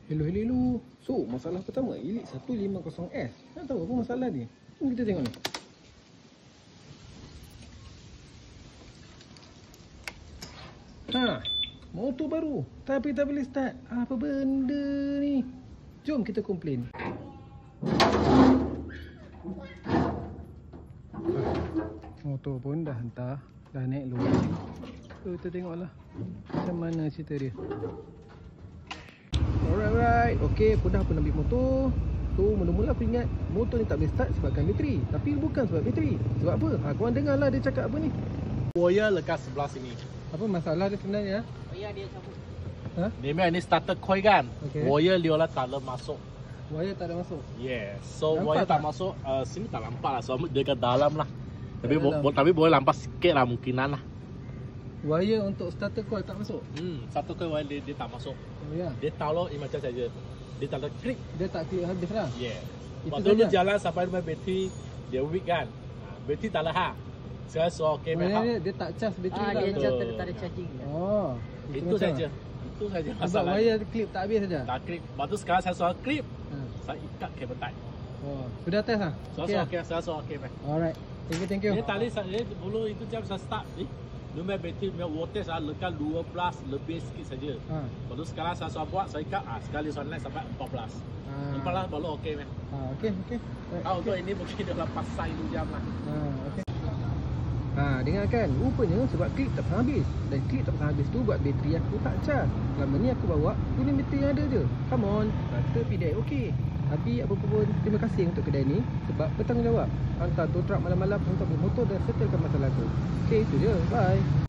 Hello. So, masalah pertama, Elite 150S. Nak tahu apa masalah ni? Jom kita tengok ni. Motor baru tapi tak boleh start. Apa benda ni? Jom kita komplain. Motor pun dah hantar, dah naik loading. So, kita tengoklah macam mana cerita dia. Alright. Okay, aku dah pun ambil motor. So, mula-mula aku ingat motor ni tak boleh start sebabkan bateri. Tapi bukan sebab bateri. Sebab apa? Korang dengar lah dia cakap apa ni. Wire lekat sebelah sini. Apa masalah dia sebenarnya? Wire dia cabut. Ha? Ini starter coil kan? Okay. Wire dia tak ada masuk. Wire tak ada masuk? Yes. So, nampak wire tak tak? masuk. Sini tak nampak lah. Sebab dia ke dalam lah. Tapi, dalam. tapi boleh nampak sikit lah mungkinan lah. Wire untuk starter coil tak masuk? Starter coil wire dia tak masuk. Oh ya. Dia taruh macam saja. Dia tak ada clip. Dia tak clear habis lah. Yeah. Itu Lepas tu dia saja? jalan sampai rumah bateri. Dia weak kan? Bateri tak lehat. Saya suruh okay, Maksudnya dia tak charge bateri tak? Dia Betul. tak ada charging. Oh. Itu saja. Itu saja Sebab masalah. wire clip tak habis saja? Tak clip. Lepas tu sekarang saya suruh clip. Ha. Saya ikat kabel tie. Oh. Sudah test lah? Saya suruh okay. Alright. Thank you. Ini tali saya dulu itu jam saya start ni. Rumah bateri punya voltage lekat 12 lebih sikit saja. Lepas tu sekarang saya suruh buat, saya ikat sekali saya naik sampai 14. 14 baru okey meh. Okay. Untuk ini mungkin dalam pasang itu jam lah. Okay. Dengar kan, rupanya sebab klip tak pernah habis. Dan klip tak pernah habis tu buat bateri aku tak charge. Selama ni aku bawa guna bateri yang ada je. Come on, kata PDI okey. Tapi apa pun, terima kasih untuk kedai ni sebab bertanggungjawab. Hantar tow truck malam-malam untuk beli motor dan settlekan masalah aku. Okay, itu je. Bye.